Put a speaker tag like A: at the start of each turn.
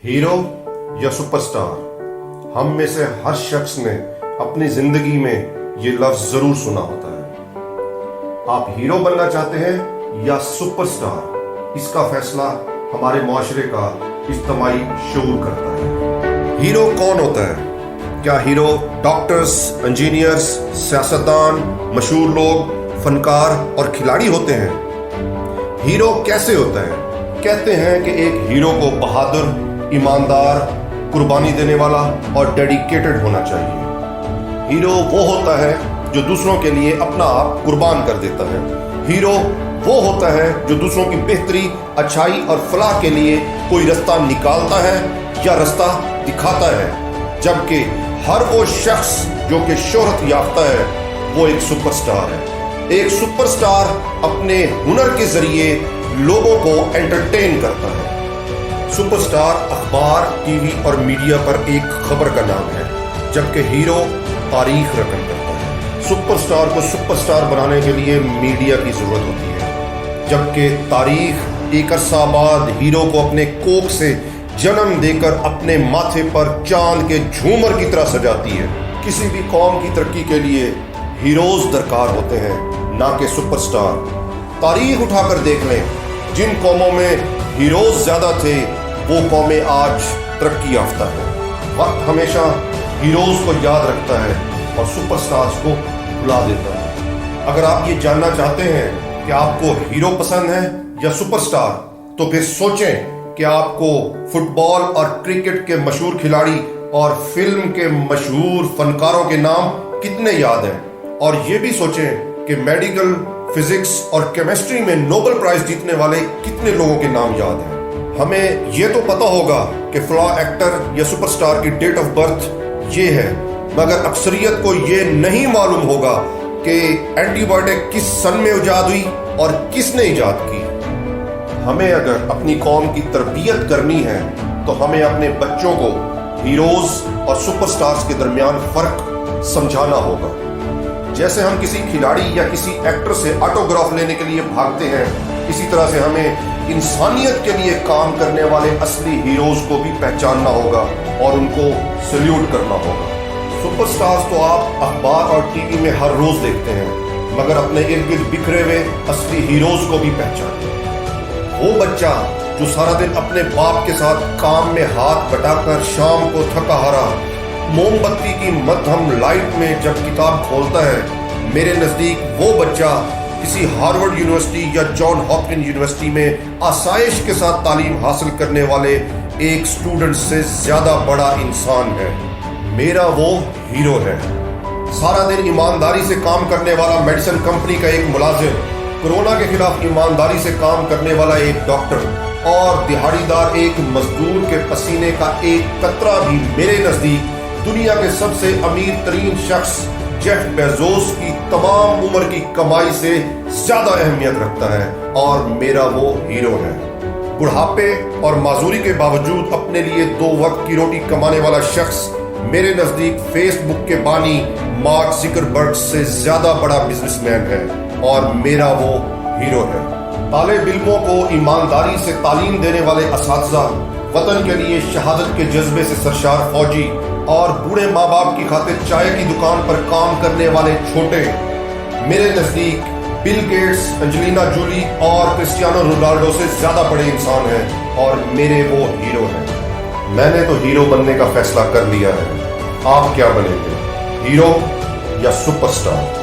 A: Hero या superstar, हम में से हर शख्स ने अपनी जिंदगी में ये लफ्ज जरूर सुना होता है। आप हीरो बनना चाहते हैं या सुपरस्टार, इसका फैसला हमारे मुआशरे का इज्तिमाई शऊर करता है। हीरो कौन होता है? क्या हीरो डॉक्टर्स, इंजीनियर्स, सियासतदान, मशहूर लोग, फनकार और खिलाड़ी होते हैं? हीरो कैसे होता है? कहते हैं कि एक हीरो को बहादुर, ईमानदार, कुर्बानी देने वाला और डेडिकेटेड होना चाहिए। हीरो वो होता है जो दूसरों के लिए अपना आप कुर्बान कर देता है। हीरो वो होता है जो दूसरों की बेहतरी, अच्छाई और फलाह के लिए कोई रास्ता निकालता है या रास्ता दिखाता है। जबकि हर वो शख्स जो कि शोहरत याफ्ता है वो एक सुपरस्टार है। एक सुपरस्टार अपने हुनर के जरिए लोगों को एंटरटेन करता है। सुपरस्टार अखबार, टीवी और मीडिया पर एक खबर का नाम है, जबकि हीरो तारीख रकम करता है। सुपरस्टार को सुपरस्टार बनाने के लिए मीडिया की जरूरत होती है, जबकि तारीख एक अरसा बाद हीरो को अपने कोख से जन्म देकर अपने माथे पर चांद के झूमर की तरह सजाती है। किसी भी कौम की तरक्की के लिए हीरोज दरकार होते हैं, ना कि सुपरस्टार। तारीख उठाकर देख लें, जिन कौमों में हीरोज ज्यादा थे वो कौमें आज तरक्की याफ्ता है। वक्त हमेशा हीरोज को याद रखता है और सुपरस्टार्स को भुला देता है। अगर आप ये जानना चाहते हैं कि आपको हीरो पसंद है या सुपरस्टार, तो फिर सोचें कि आपको फुटबॉल और क्रिकेट के मशहूर खिलाड़ी और फिल्म के मशहूर फनकारों के नाम कितने याद हैं, और ये भी सोचें कि मेडिकल, फिजिक्स और केमिस्ट्री में नोबेल प्राइज जीतने वाले कितने लोगों के नाम याद हैं। हमें ये तो पता होगा कि फला एक्टर या सुपरस्टार की डेट ऑफ बर्थ ये है, मगर अक्सरियत को ये नहीं मालूम होगा कि एंटीबायोटिक किस सन में इजाद हुई और किसने इजाद की। हमें अगर अपनी कौम की तरबियत करनी है तो हमें अपने बच्चों को हीरोज और सुपरस्टार्स के दरमियान फर्क समझाना होगा। जैसे हम किसी खिलाड़ी या किसी एक्टर से ऑटोग्राफ लेने के लिए भागते हैं, इसी तरह से हमें इंसानियत के लिए काम करने वाले असली हीरोज को भी पहचानना होगा और उनको सल्यूट करना होगा। सुपरस्टार्स तो आप अखबार और टीवी में हर रोज देखते हैं, मगर अपने इर्द गिर्द बिखरे हुए असली हीरोज को भी पहचानें। वो बच्चा जो सारा दिन अपने बाप के साथ काम में हाथ बटाकर शाम को थका हारा मोमबत्ती की मध्यम लाइट में जब किताब खोलता है, मेरे नजदीक वो बच्चा किसी हार्वर्ड यूनिवर्सिटी या जॉन हॉपकिंस यूनिवर्सिटी में आसाइश के साथ तालीम हासिल करने वाले एक स्टूडेंट से ज्यादा बड़ा इंसान है। मेरा वो हीरो है। सारा दिन ईमानदारी से काम करने वाला मेडिसिन कंपनी का एक मुलाजिम, कोरोना के खिलाफ ईमानदारी से काम करने वाला एक डॉक्टर और दिहाड़ीदार एक मजदूर के पसीने का एक कतरा भी मेरे नजदीक दुनिया के सबसे अमीर तरीन शख्स जेफ बेजोस की तमाम उम्र की कमाई से ज्यादा अहमियत रखता है, और मेरा वो हीरो है। बुढ़ापे और माजूरी के बावजूद अपने लिए 2 वक्त की रोटी कमाने वाला शख्स मेरे नजदीक फेसबुक के बानी मार्क ज़ुकरबर्ग से ज्यादा बड़ा बिजनेसमैन है, और मेरा वो हीरो है। तालिब इल्मों को ईमानदारी से तालीम देने वाले असातिज़ा, वतन के लिए शहादत के जज्बे से सरशार फौजी और बूढ़े माँ बाप की खातिर चाय की दुकान पर काम करने वाले छोटे, मेरे नजदीक बिल गेट्स, एंजेलिना जोली और क्रिस्टियानो रोनाल्डो से ज्यादा बड़े इंसान हैं, और मेरे वो हीरो हैं। मैंने तो हीरो बनने का फैसला कर लिया है। आप क्या बनेंगे, हीरो या सुपरस्टार?